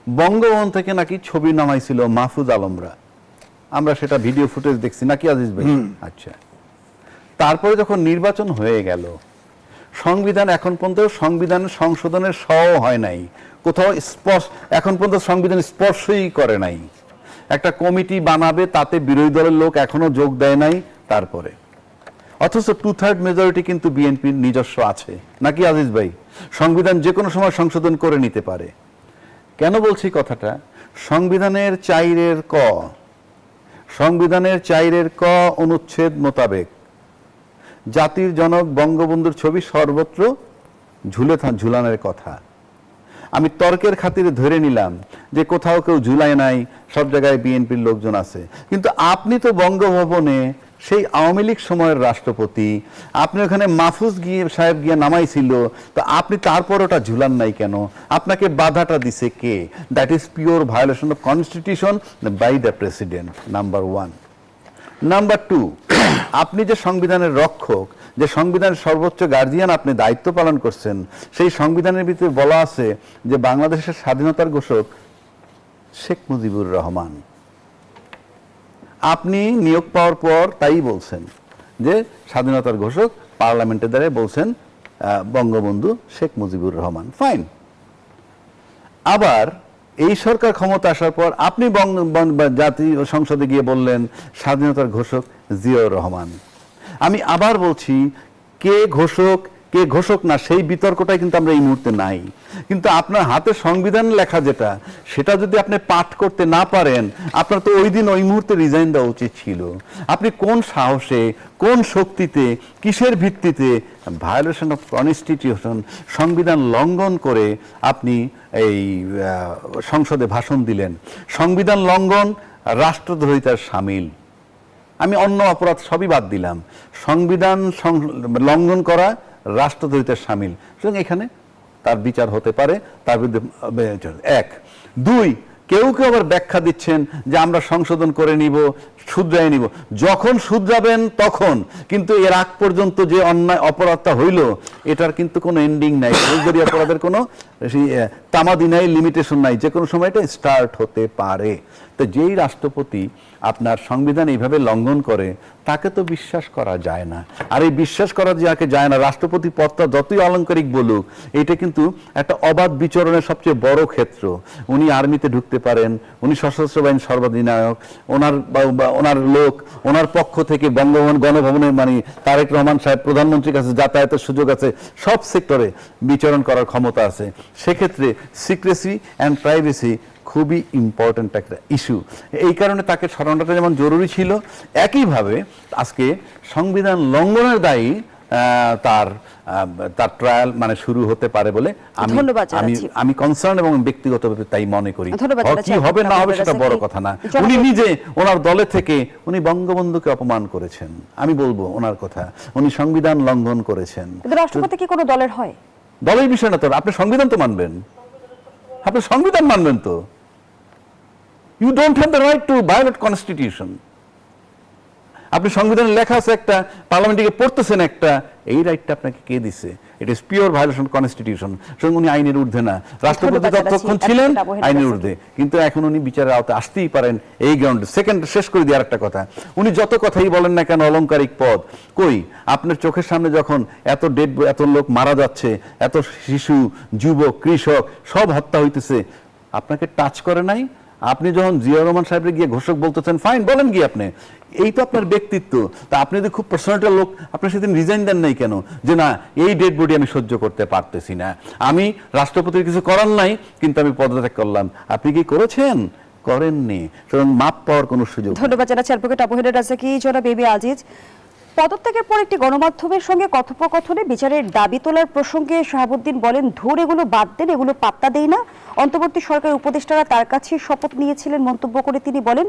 বঙ্গভবন থেকে নাকি ছবি নামাইছিল মাহফুজ আলমরা, আমরা সেটা ভিডিও ফুটেজ দেখছি নাকি আজিজ ভাই? আচ্ছা, তারপরে যখন নির্বাচন হয়ে গেল, সংবিধান এখন পর্যন্ত সংবিধান সংশোধনের হয় নাই, কোথাও স্পর্শ, এখন পর্যন্ত সংবিধান স্পর্শই করে নাই। একটা কমিটি বানাবে, তাতে বিরোধী দলের লোক এখনো যোগ দেয় নাই। তারপরে অথচ 2/3 মেজরিটি কিন্তু বিএনপির নিজস্ব আছে নাকি আজিজ ভাই? সংবিধান যে কোনো সময় সংশোধন করে নিতে পারে। কেন বলছি কথাটা? সংবিধানের 4 ক অনুচ্ছেদ মোতাবেক জাতির জনক বঙ্গবন্ধুর ছবি সর্বত্র ঝুলানোর কথা। আমি তর্কের খাতিরে ধরে নিলাম যে কোথাও কেউ ঝুলায় নাই, সব জায়গায় বিএনপির লোকজন আছে। কিন্তু আপনি তো বঙ্গভবনে সেই আওয়ামী লীগ সময়ের রাষ্ট্রপতি, আপনি ওখানে মাহফুজ সাহেব গিয়ে নামাইছিল, তো আপনি তারপর ওটা ঝুলান নাই কেন? আপনাকে বাধাটা দিছে কে? That is pure violation of constitution by the president, number 1। Number 2, আপনি যে সংবিধানের রক্ষক, যে সংবিধানের সর্বোচ্চ গার্জিয়ান, আপনি দায়িত্ব পালন করছেন, সেই সংবিধানের ভিতরে বলা আছে যে বাংলাদেশের স্বাধীনতার ঘোষক শেখ মুজিবুর রহমান। আপনি নিয়োগ পাওয়ার পর তাই বলছেন যে স্বাধীনতার ঘোষক, পার্লামেন্টের দ্বারা বলছেন বঙ্গবন্ধু শেখ মুজিবুর রহমান, ফাইন। আবার এই সরকার ক্ষমতা আসার পর আপনি জাতীয় সংসদে গিয়ে বললেন স্বাধীনতার ঘোষক জিয়াউর রহমান। আমি আবার বলছি, কে ঘোষক না, সেই বিতর্কটাই কিন্তু আমরা এই মুহূর্তে নাই। কিন্তু আপনার হাতে সংবিধান লেখা যেটা, সেটা যদি আপনি পাঠ করতে না পারেন, আপনার তো ওই দিন ওই মুহূর্তে রিজাইন দেওয়া উচিত ছিল। আপনি কোন সাহসে, কোন শক্তিতে, কিসের ভিত্তিতে ভায়োলেশন অফ কনস্টিটিউশন, সংবিধান লঙ্ঘন করে আপনি এই সংসদে ভাষণ দিলেন? সংবিধান লঙ্ঘন রাষ্ট্রদ্রোহিতার শামিল। আমি অন্য অপরাধ সবই বাদ দিলাম, সংবিধান লঙ্ঘন করা রাষ্ট্রদ্রোহিতার শামিল। সুতরাং এখানে তার বিচার হতে পারে, তার বিরুদ্ধে 1। 2, কেউ আবার ব্যাখ্যা দিচ্ছেন যে আমরা সংশোধন করে নিব, শুধরাই নিব। যখন শুধরাবেন তখন, কিন্তু এর আগ পর্যন্ত যে অন্যায় অপরাধটা হইল, এটার কিন্তু কোনো এন্ডিং নাই, ফৌজদারি অপরাধের কোনো তামাদি নাই, লিমিটেশন নাই, যে কোনো সময় এটা স্টার্ট হতে পারে। তো যেই রাষ্ট্রপতি আপনার সংবিধান এইভাবে লঙ্ঘন করে, তাকে তো বিশ্বাস করা যায় না। আর এই বিশ্বাস করা যাকে যায় না, রাষ্ট্রপতি পদটা যতই অলংকারিক বলুক, এটা কিন্তু একটা অবাধ বিচরণের সবচেয়ে বড় ক্ষেত্র। উনি আর্মিতে ঢুকতে পারেন, উনি সশস্ত্র বাহিনীর সর্বাধিনায়ক, ওনার লোক, ওনার পক্ষ থেকে বঙ্গভবন গণভবনের মানে তারেক রহমান সাহেব প্রধানমন্ত্রীর কাছে যাতায়াতের সুযোগ আছে, সব সেক্টরে বিচরণ করার ক্ষমতা আছে। সেক্ষেত্রে সিক্রেসি অ্যান্ড প্রাইভেসি খুবই ইম্পর্ট্যান্ট একটা ইস্যু। এই কারণে তাকে সরানোটা যেমন জরুরি ছিল, একইভাবে আজকে সংবিধান লঙ্ঘনের দায়ী তার ট্রায়াল মানে শুরু হতে পারে বলে আমি কনসার্ন এবং ব্যক্তিগতভাবে তাই মনে করি। কি হবে না হবে সেটা বড় কথা না। উনি নিজে ওনার দলে থেকে উনি বঙ্গবন্ধুকে অপমান করেছেন, আমি বলবো ওনার কথা, উনি সংবিধান লঙ্ঘন করেছেন। রাষ্ট্রপতি কি কোনো দলের হয়? দলের বিষয় না তো, আপনি সংবিধান তো মানবেন, আপনি সংবিধান মানবেন তো। You don't have the right to violate constitution. আপনি সংবিধানে লেখা আছে একটা, পার্লামেন্টে পড়তেছেন একটা, এই রাইটটা আপনাকে কে দিছে? It is pure violation of constitution. সুতরাং উনি আইনের ঊর্ধ্বে না, রাষ্ট্রপতি ততক্ষণ ছিলেন আইনের ঊর্ধ্বে, কিন্তু এখন উনি বিচারের আওতায় আসতেই পারেন এই গ্রাউন্ডে। সেকেন্ড শেষ করে দিয়ে আরেকটা কথা, উনি যত কথাই বলেন না কেন অলংকারিক পদ, কই আপনার চোখের সামনে যখন এত লোক মারা যাচ্ছে, এত শিশু, যুবক, কৃষক সব হত্যা হইতেছে, আপনাকে টাচ করে নাই? আপনি যখন জিয়া রহমান সাহেবের গিয়ে ঘোষক বলতেছেন, ফাইন, বলেন কি আপনি, এই তো আপনার ব্যক্তিত্ব। তা আপনি যদি খুব পার্সোনাল লোক, আপনি সেদিন রিজাইন দেন নাই কেন, যে না এই ডেড বডি আমি সহ্য করতে পারতেছি না, আমি রাষ্ট্রপতির কিছু করার নাই কিন্তু আমি পদত্যাগ করলাম? আপনি কি করেছেন? করেননি। সুতরাং মাপ পাওয়ার কোনো সুযোগ নেই। ধন্যবাদ জানাচ্ছি অ্যাডভোকেট আবু হেডার রাজাকি। জনাব এবি আজিজ, পদত্যাগের পর একটি গণমাধ্যমের সঙ্গে কথোপকথনে বিচারের দাবি তোলার প্রসঙ্গে শাহাবুদ্দিন বলেন, ধুর এগুলো বাদ দেন, এগুলো পাত্তা দেই না। অন্তর্বর্তী সরকারের উপদেষ্টারা তার কাছে শপথ নিয়েছিলেন মন্তব্য করে তিনি বলেন,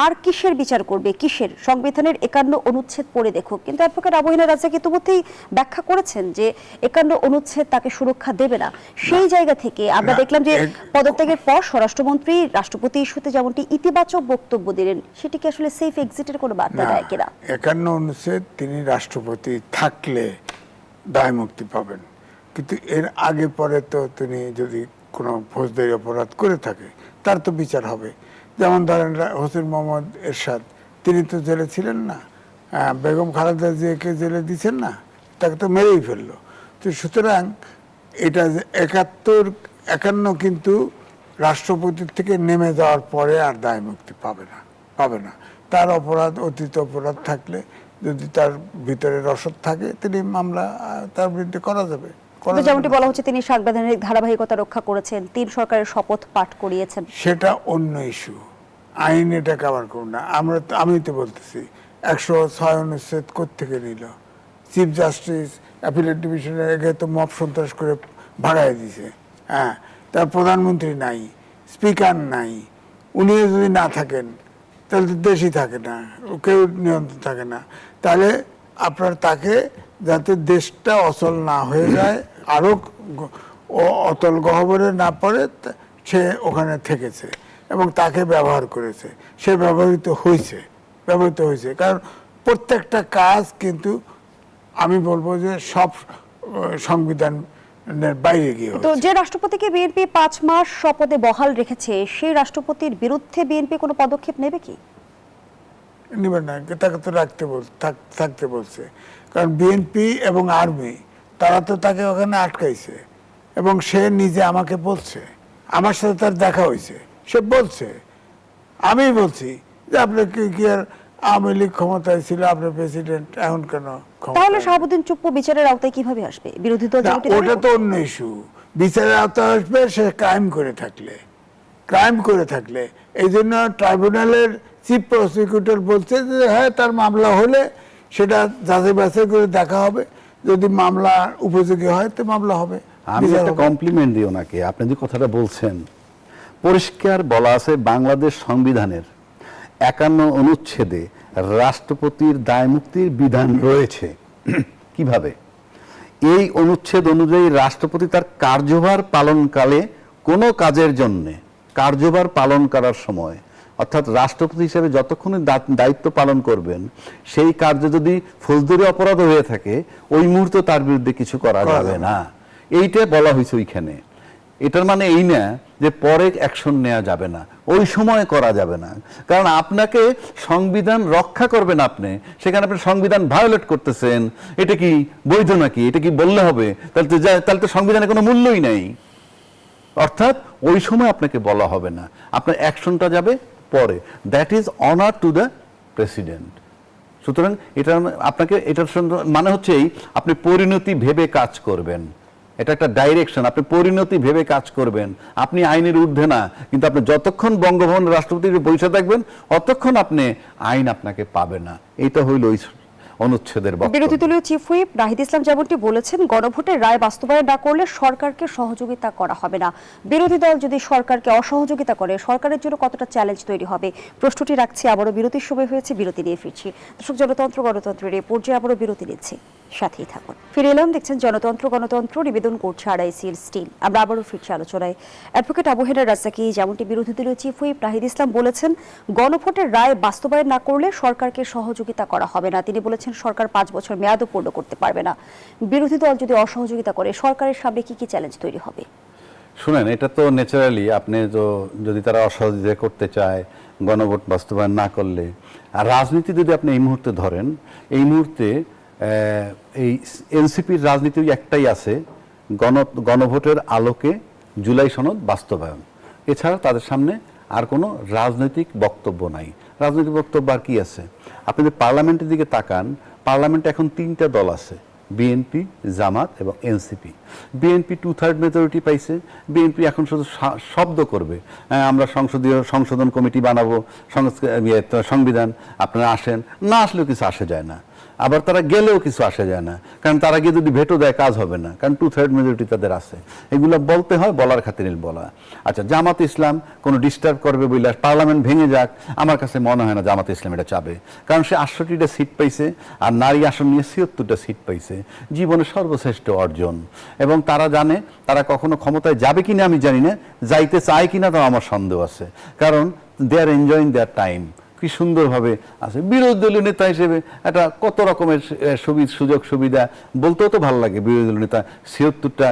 আর কিসের বিচার করবে, কিসের? সংবিধানের 51 অনুচ্ছেদ পড়ে দেখুক। কিন্তু অ্যাডভোকেট আবু হেডার রাজাকি ইতিমধ্যেই ব্যাখ্যা করেছেন যে 51 অনুচ্ছেদ তাকে সুরক্ষা দেবে না। সেই জায়গা থেকে আমরা দেখলাম যে পদত্যাগের পর স্বরাষ্ট্রমন্ত্রী রাষ্ট্রপতি ইস্যুতে যেমনটি ইতিবাচক বক্তব্য দিলেন, সেটি কি আসলে সেফ এক্সিটের কোনো বার্তা দেয় কিনা? 51 অনুচ্ছেদ তিনি রাষ্ট্রপতি থাকলে দায় মুক্তি পাবেন, কিন্তু এর আগে পরে তো তিনি যদি কোনো ফৌজদারি অপরাধ করে থাকে তার তো বিচার হবে। যেমন ধরেন হোসেন মোহাম্মদ এরশাদ, তিনি তো জেলে ছিলেন না, বেগম খালেদা জিয়াকে জেলে দিচ্ছেন না, তাকে তো মেরেই ফেললো। তো সুতরাং এটা যে 51 কিন্তু রাষ্ট্রপতির থেকে নেমে যাওয়ার পরে আর দায় মুক্তি পাবে না। তার অপরাধ, অতীত অপরাধ থাকলে যদি তার ভিতরে রসদ থাকে, তিনি মামলা তার বিরুদ্ধে করা যাবে। যেমনটি বলা হচ্ছে তিনি সাংবিধানিক ধারাবাহিকতা রক্ষা করেছেন, 3 সরকারের শপথ পাঠ করিয়েছেন। সেটা অন্য ইস্যু, আইন এটা কভার করুন না। আমি তো বলতেছি 106 অনুচ্ছেদ কোত্থেকে নিল? চিফ জাস্টিস অ্যাপিলেট ডিভিশনের আগে তো মব সন্ত্রাস করে ভাড়ায় দিছে। হ্যাঁ, তার প্রধানমন্ত্রী নাই, স্পিকার নাই, উনিও যদি না থাকেন তাহলে তো দেশই থাকে না, কেউ নিয়ন্ত্রণ থাকে না। তাহলে আপনার তাকে, যাতে দেশটা অচল না হয়ে যায়, আরো অতল গহ্বরে না পড়ে, সে ওখানে থেকেছে এবং তাকে ব্যবহার করেছে, সে ব্যবহৃত হয়েছে। কারণ প্রত্যেকটা কাজ কিন্তু আমি বলবো যে সব সংবিধানের বাইরে গিয়ে তো যে রাষ্ট্রপতিকে বিএনপি 5 মাস শপথে বহাল রেখেছে, সেই রাষ্ট্রপতির বিরুদ্ধে বিএনপি কোনো পদক্ষেপ নেবে কি? নেবে না, তাকে তো থাকতে বলছে। কারণ বিএনপি এবং আর্মি তারা তো তাকে ওখানে আটকাইছে এবং সে নিজে আমাকে বলছে, আমার সাথে তার দেখা হয়েছে, সে বলছে, আমি বলছি যে আপনি কি আর আওয়ামী লীগ ক্ষমতায় ছিল, আপনি প্রেসিডেন্ট, এখন কেন তাহলে শাহাবুদ্দিন চুপ্পু বিচারের আওতায় কিভাবে আসবে? বিরোধী দল ওটা তো অন্য ইস্যু। বিচারের আওতায় আসবে সে ক্রাইম করে থাকলে। এই জন্য ট্রাইব্যুনালের চিফ প্রসিকিউটর বলছে যে হ্যাঁ, তার মামলা হলে সেটা যাচাই বাছাই করে দেখা হবে, যদি মামলা উপযোগী হয় তো মামলা হবে। আমি একটা কমপ্লিমেন্ট দিই ওনাকে, আপনি যে কথাটা বলছেন, পরিষ্কার বলা আছে বাংলাদেশ সংবিধানের 51 অনুচ্ছেদে রাষ্ট্রপতির দায়মুক্তির বিধান রয়েছে। কিভাবে? এই অনুচ্ছেদ অনুযায়ী রাষ্ট্রপতি তার কার্যভার পালনকালে কোনো কাজের জন্যে, কার্যভার পালন করার সময়, অর্থাৎ রাষ্ট্রপতি হিসেবে যতক্ষণ দায়িত্ব পালন করবেন, সেই কার্যে যদি ফৌজদারি অপরাধ হয়ে থাকে, ওই মুহূর্তে তার বিরুদ্ধে কিছু করা যাবে না। এইটা বলা হয়েছে ওইখানে। এটার মানে এই না যে পরে অ্যাকশন নেওয়া যাবে না, ওই সময় করা যাবে না। কারণ আপনাকে সংবিধান রক্ষা করবেন, আপনি সেখানে আপনি সংবিধান ভায়োলেট করতেছেন, এটা কি বৈধ নাকি? এটা কি বললে হবে? তাহলে তো সংবিধানের কোনো মূল্যই নাই। অর্থাৎ ওই সময় আপনাকে বলা হবে না, আপনার অ্যাকশনটা যাবে পরে। That is honour to the president. সুতরাং এটা আপনাকে, এটার মানে হচ্ছে আপনি পরিণতি ভেবে কাজ করবেন। এটা একটা ডাইরেকশন, আপনি পরিণতি ভেবে কাজ করবেন। আপনি আইনের ঊর্ধ্বে না, কিন্তু আপনি যতক্ষণ বঙ্গভবনের রাষ্ট্রপতির বসে থাকবেন অতক্ষণ আপনি আইন আপনাকে পাবে না। এইটা হইল ওই অনুচ্ছেদের বক্তব্য। বিরোধী দলীয় চিফ হুইপ নাহিদ ইসলাম যেমনটি বলেছেন, গণভোটের রায় বাস্তবায়ন না করলে সরকারকে সহযোগিতা করা হবে না। বিরোধী দল যদি সরকারকে অসহযোগিতা করে, সরকারের জন্য কতটা চ্যালেঞ্জ তৈরি হবে? প্রশ্নটি রাখছি। আবারও বিরতির সময় হয়েছে, বিরতি নিয়ে ফিরছি। দর্শক, জনতন্ত্র গণতন্ত্রের এই পর্যায়ে আবারও বিরতি নিচ্ছি, সাথেই থাকুন। ফিরে এলাম, দেখছেন জনতন্ত্র গণতন্ত্র, নিবেদন করছে আড়াইসির স্টিল। আমরা আবারও ফিরছি আলোচনায়। অ্যাডভোকেট আবু হেডার রাজাকি, যেমনটি বিরোধী দলীয় চিফ হুইপ নাহিদ ইসলাম বলেছেন, গণভোটের রায় বাস্তবায়ন না করলে সরকারকে সহযোগিতা করা হবে না। তিনি বলেছেন সরকার 5 বছর মেয়াদও পূর্ণ করতে পারবে না। বিরোধী দল যদি অসহযোগিতা করে, সরকারের সামনে কি কি চ্যালেঞ্জ তৈরি হবে? শুনেন, এটা তো ন্যাচারালি, আপনি তো যদি তারা অসহযোগিতা করতে চায় গণভোট বাস্তবায়ন না করলে, আর রাজনীতি যদি আপনি এই মুহূর্তে ধরেন, এই মুহূর্তে এই এনসিপির রাজনীতি একটাই আছে, গণভোটের আলোকে জুলাই সনদ বাস্তবায়ন। এছাড়া তাদের সামনে আর কোনো রাজনৈতিক বক্তব্য নাই। রাজনৈতিক বক্তব্য আর কি আছে? আপনি যদি পার্লামেন্টের দিকে তাকান, পার্লামেন্টে এখন 3টা দল আছে, বিএনপি, জামাত এবং এনসিপি। বিএনপি 2/3 মেজরিটি পাইছে। বিএনপি এখন শুধু শব্দ করবে, আমরা সংশোধন কমিটি বানাবো, সংবিধান আপনারা আসেন, না আসলেও কিছু আসে যায় না। আবার তারা গেলেও কিছু আসে যায় না, কারণ তারা গিয়ে যদি ভেটো দেয় কাজ হবে না, কারণ 2/3 মেজরিটি তাদের আছে। এগুলো বলতে হয়, বলার খাতিরে বলা। আচ্ছা, জামাত ইসলাম কোনো ডিস্টার্ব করবে বলে পার্লামেন্ট ভেঙে যাক, আমার কাছে মনে হয় না জামাত ইসলাম এটা চাবে, কারণ সে 68টা সিট পাইছে আর নারী আসন নিয়ে 76টা সিট পাইছে, জীবনের সর্বশ্রেষ্ঠ অর্জন। এবং তারা জানে তারা কখনো ক্ষমতায় যাবে কিনা আমি জানি না, যাইতে চায় কিনা তো আমার সন্দেহ আছে, কারণ দে আর এনজয়িং দেয়ার টাইম। কি সুন্দরভাবে আছে বিরোধী দলীয় নেতা হিসেবে, এটা কত রকমের সুযোগ সুবিধা, বলতেও তো ভালো লাগে। বিরোধী দলীয় নেতা 76টা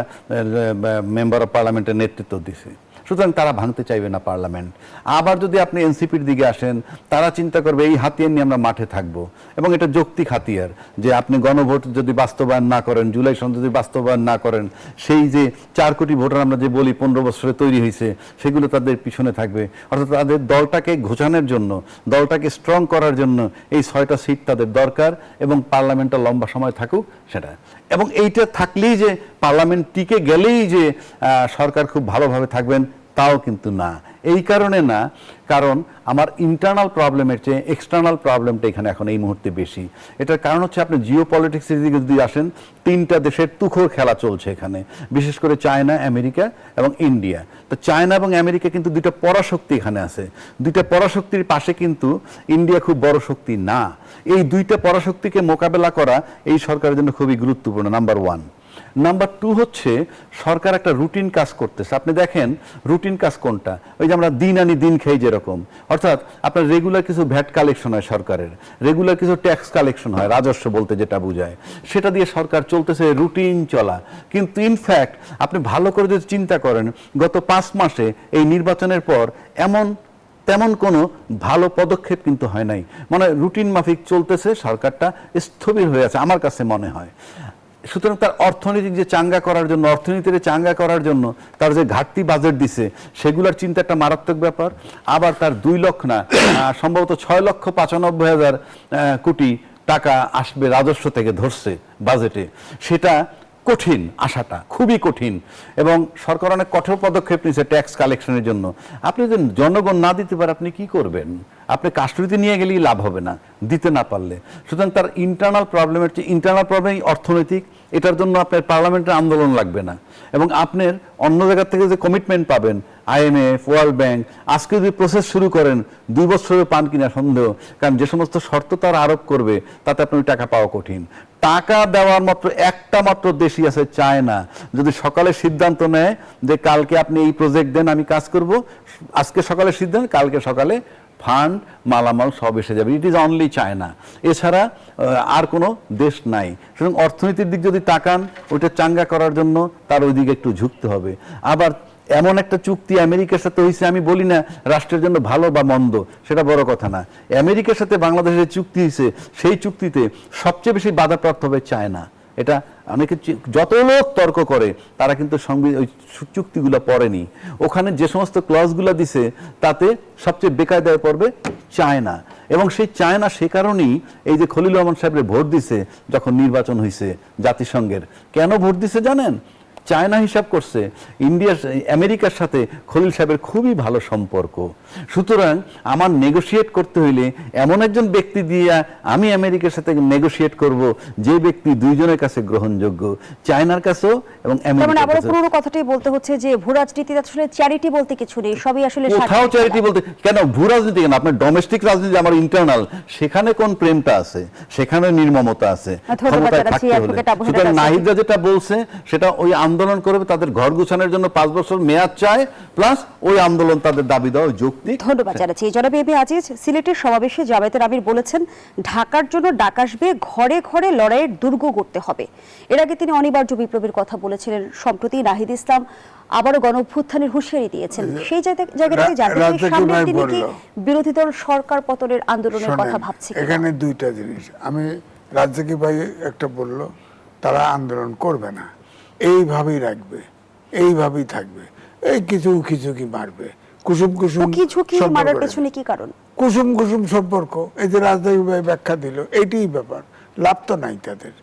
মেম্বার অফ পার্লামেন্টের নেতৃত্ব দিছে, সুতরাং তারা ভাঙতে চাইবে না পার্লামেন্ট। আবার যদি আপনি এনসিপির দিকে আসেন, তারা চিন্তা করবে এই হাতিয়ার নিয়ে আমরা মাঠে থাকবো, এবং এটা যৌক্তিক হাতিয়ার যে আপনি গণভোট যদি বাস্তবায়ন না করেন, জুলাই সনদ যদি বাস্তবায়ন না করেন, সেই যে 4 কোটি ভোটার আমরা যে বলি 15 বছরে তৈরি হয়েছে, সেগুলো তাদের পিছনে থাকবে। অর্থাৎ তাদের দলটাকে ঘোচানোর জন্য, দলটাকে স্ট্রং করার জন্য এই 6টা সিট তাদের দরকার, এবং পার্লামেন্টটা লম্বা সময় থাকুক সেটা। এবং এইটা থাকলেই যে পার্লামেন্ট টিকে গেলেই যে সরকার খুব ভালোভাবে থাকবেন, তাও কিন্তু না। এই কারণে না, কারণ আমার ইন্টারনাল প্রবলেমের চেয়ে এক্সটার্নাল প্রবলেমটা এখানে এখন এই মুহূর্তে বেশি। এটার কারণ হচ্ছে আপনি জিও পলিটিক্সের দিকে যদি আসেন, 3টা দেশের তুখোর খেলা চলছে এখানে, বিশেষ করে চায়না, আমেরিকা এবং ইন্ডিয়া। তো চায়না এবং আমেরিকা কিন্তু 2টা পরাশক্তি এখানে আছে। 2টা পরাশক্তির পাশে কিন্তু ইন্ডিয়া খুব বড় শক্তি না। এই 2টা পরাশক্তিকে মোকাবেলা করা এই সরকারের জন্য খুবই গুরুত্বপূর্ণ, নাম্বার 1। নাম্বার 2 হচ্ছে সরকার একটা রুটিন কাজ করতেছে। আপনি দেখেন রুটিন কাজ কোনটা, ওই যে আমরা দিন আনি দিন খাই যেরকম, অর্থাৎ আপনার রেগুলার কিছু ভ্যাট কালেকশন হয় সরকারের, রেগুলার কিছু ট্যাক্স কালেকশন হয়, রাজস্ব বলতে যেটা বোঝায়, সেটা দিয়ে সরকার চলতেছে, রুটিন চলা। কিন্তু ইনফ্যাক্ট আপনি ভালো করে যদি চিন্তা করেন, গত 5 মাসে এই নির্বাচনের পর তেমন কোনো ভালো পদক্ষেপ কিন্তু হয় নাই, মানে রুটিন মাফিক চলতেছে, সরকারটা স্থবির হয়ে আছে আমার কাছে মনে হয়। সুতরাং তার অর্থনৈতিক যে চাঙ্গা করার জন্য, অর্থনীতির চাঙ্গা করার জন্য তার যে ঘাটতি বাজেট দিছে, সেগুলোর চিন্তা একটা মারাত্মক ব্যাপার। আবার তার 2 লক্ষ না, সম্ভবত 6,95,000 কোটি টাকা আসবে রাজস্ব থেকে ধরছে বাজেটে, সেটা কঠিন, আশাটা খুবই কঠিন। এবং সরকার অনেক কঠোর পদক্ষেপ নিয়েছে ট্যাক্স কালেকশনের জন্য। আপনি যদি জনগণ না দিতে পারে আপনি কি করবেন? আপনি কাস্টডিতে নিয়ে গেলেই লাভ হবে না, দিতে না পারলে। সুতরাং তার ইন্টারনাল প্রবলেমের চেয়ে ইন্টারনাল প্রবলেম অর্থনৈতিক, এটার জন্য আপনার পার্লামেন্টের আন্দোলন লাগবে না, এবং আপনার অন্য জায়গা থেকে যে কমিটমেন্ট পাবেন, IMF, ওয়ার্ল্ড ব্যাংক, আজকে যদি প্রসেস শুরু করেন 2 বছরে পান কিনা সন্দেহ, কারণ যে সমস্ত শর্ত তারা আরোপ করবে তাতে আপনি ওই টাকা পাওয়া কঠিন। টাকা দেওয়ার মাত্র একটা মাত্র দেশই আছে, চায়না। যদি সকালে সিদ্ধান্ত নেয় যে কালকে আপনি এই প্রজেক্ট দেন, আমি কাজ করব, আজকে সকালে সিদ্ধান্ত, কালকে সকালে ফান্ড মালামাল সব এসে যাবে। ইট ইজ অনলি চায়না, এছাড়া আর কোনো দেশ নাই। সুতরাং অর্থনীতির দিক যদি তাকান, ওইটা চাঙ্গা করার জন্য তার ওই দিকে একটু ঝুঁকতে হবে। আবার এমন একটা চুক্তি আমেরিকার সাথে হয়েছে, আমি বলি না রাষ্ট্রের জন্য ভালো বা মন্দ, সেটা বড় কথা না। আমেরিকার সাথে বাংলাদেশের চুক্তি হয়েছে, সেই চুক্তিতে সবচেয়ে বেশি বাধাপ্রাপ্ত হবে চায়না। এটা অনেকে যত লোক তর্ক করে, তারা কিন্তু ওই চুক্তিগুলো পড়েনি। ওখানে যে সমস্ত ক্লজগুলো দিছে, তাতে সবচেয়ে বেকায়দায় পড়বে চায়না। এবং সেই চায়না সে কারণেই এই যে খলিলুর রহমান সাহেবের ভোট দিছে যখন নির্বাচন হয়েছে জাতিসংঘের, কেন ভোট দিছে জানেন? চায়না হিসাব করছে আমেরিকার সাথে খলিল সাহেবের খুবই ভালো সম্পর্ক, সুতরাং আমার নেগোশিয়েট করতে হইলে এমন একজন ব্যক্তি দিয়ে আমি আমেরিকার সাথে নেগোশিয়েট করব যে ব্যক্তি দুইজনের কাছে গ্রহণযোগ্য, চায়নার কাছেও এবং আমেরিকার আবার কাছেও। পুরো কথাটাই বলতে হচ্ছে যে ভূ রাজনীতিতে আসলে চ্যারিটি বলতে কিছু নেই, সবই আসলে কোথাও চ্যারিটি বলতে কেন, ভূ রাজনীতি কেন, আপনার ডোমেস্টিক রাজনীতি আমার ইন্টারনাল, সেখানে কোন প্রেমটা আছে, সেখানে নির্মমতা আছে, ক্ষমতায় থাকতে হলে। সুতরাং নাহিদরা যেটা বলছে সেটা ওই আন্দোলন করবে, তাদের ঘর গুছানোর জন্য 5 বছর মেয়াদ চায়, প্লাস ওই আন্দোলন তাদের দাবি দেওয়া যৌক্তিক। ধন্যবাদ জানাচ্ছি। জনাব এবি আজিজ, সিলেটের সমাবেশে জামায়াতের আমির বলেছেন ঢাকার জন্য ডাক আসবে, ঘরে ঘরে লড়াইয়ের দুর্গ গড়তে হবে। এর আগে তিনি অনিবার্য বিপ্লবের কথা বলেছিলেন। সম্প্রতি নাহিদ ইসলাম আবারও গণঅভ্যুত্থানের হুঁশিয়ারি দিয়েছেন। সেই জায়গা থেকে জানতে চাই, সামনের দিনে কি বিরোধী দল সরকার পতনের আন্দোলনের কথা ভাবছে? এখানে 2টা জিনিস, আমি রাজ্জাকি ভাই একটা বলল, তারা আন্দোলন করবে না, এইভাবেই রাখবে, এইভাবেই থাকবে, এই কিছু কি মারবে, কুসুম কুসুম ঝুঁকি ঝুঁকি সম্পর্ক মারার রেখে। পেছনে কি কারণ? কুসুম কুসুম সম্পর্ক, এই যে রাজনৈতিক ব্যাখ্যা দিল, এইটাই ব্যাপার। লাভ তো নাই তাদের।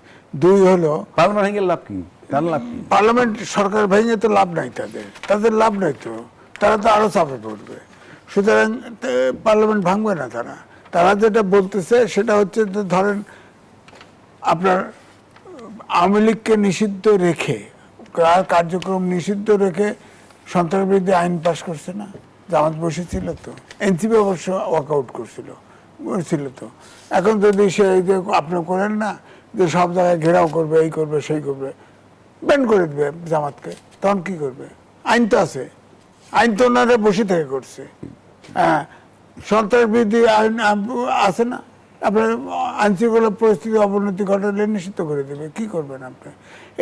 দুই হলো পার্লামেন্ট ভেঙে লাভ কি, তার লাভ কি? পার্লামেন্ট সরকার ভেঙে তো লাভ নাই তাদের, তাদের লাভ নাই তো, তারা তো আরো চাপে পড়বে। সুতরাং পার্লামেন্ট ভাঙবে না তারা। তারা যেটা বলতেছে সেটা হচ্ছে যে ধরেন আপনার আওয়ামী লীগকে নিষিদ্ধ রেখে, কার্যক্রম নিষিদ্ধ রেখে সন্ত্রাসবিরোধী আইন পাশ করছে না, জামাত বসেছিল তো, এনসিপি অবশ্য ওয়ার্কআউট করছিল তো। এখন যদি সে এই যে আপনি করেন না যে সব জায়গায় ঘেরাও করবে, এই করবে সেই করবে, ব্যান করে দেবে জামাতকে, তখন কি করবে? আইন তো আছে, আইন তো ওনারা বসে থেকে করছে। হ্যাঁ, সন্ত্রাসবিরোধী আইন আছে না, আপনার আইনশৃঙ্খলা পরিস্থিতি অবনতি ঘটালে নিষিদ্ধ করে দেবে, কি করবেন আপনি?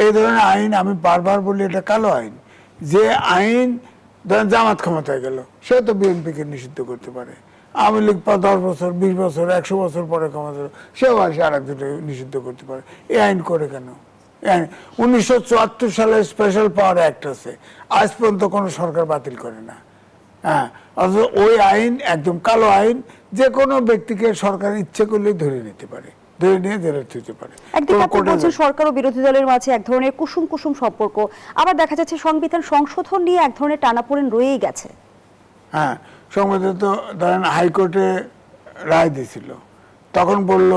এই ধরনের আইন, আমি বারবার বলি এটা কালো আইন। যে আইন ধরেন জামাত ক্ষমতায় গেল, সে তো বিএনপিকে নিষিদ্ধ করতে পারে। আওয়ামী লীগ 10 বছর 20 বছর 100 বছর পরে ক্ষমতা, সেও আসে আর একজনকে নিষিদ্ধ করতে পারে। এই আইন করে কেন? 1974 সালে স্পেশাল পাওয়ার অ্যাক্ট আছে, আজ পর্যন্ত কোনো সরকার বাতিল করে না। হ্যাঁ, অথচ ওই আইন একদম কালো আইন, যে কোনো ব্যক্তিকে সরকার ইচ্ছে করলেই ধরে নিতে পারে, ধরে নিয়ে জেলে দিতে পারে। একদিকে আপনি কোর্টে বলছেন সরকার ও বিরোধী দলের মাঝে এক ধরনের কুসুম কুসুম সম্পর্ক, আবার দেখা যাচ্ছে সংবিধান সংশোধন নিয়ে এক ধরনের টানাপোড়েন রয়েই গেছে। হ্যাঁ, সংবিধান তো ধরেন হাইকোর্টে রায় দিয়েছিল, তখন বলল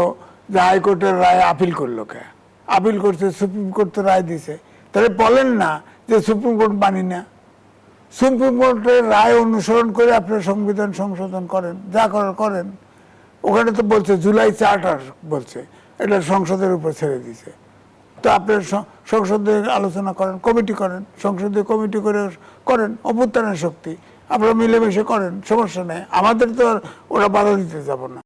যে হাইকোর্টের রায় আপিল করলো কে? আপিল করছে, সুপ্রিম কোর্ট তো রায় দিছে, তাহলে বলেন না যে সুপ্রিম কোর্ট মানি না। সুপ্রিম কোর্টের রায় অনুসরণ করে আপনার সংবিধান সংশোধন করেন, যা করার করেন। ওখানে তো বলছে জুলাই চার্টার বলছে, এটা সংসদের উপর ছেড়ে দিছে। তো আপনার সংসদে আলোচনা করেন, কমিটি করেন, সংসদে কমিটি করে করেন, অভ্যুত্থানের শক্তি আপনারা মিলেমিশে করেন, সমস্যা নেই। আমাদের তো আর ওরা বাধা দিতে যাব না।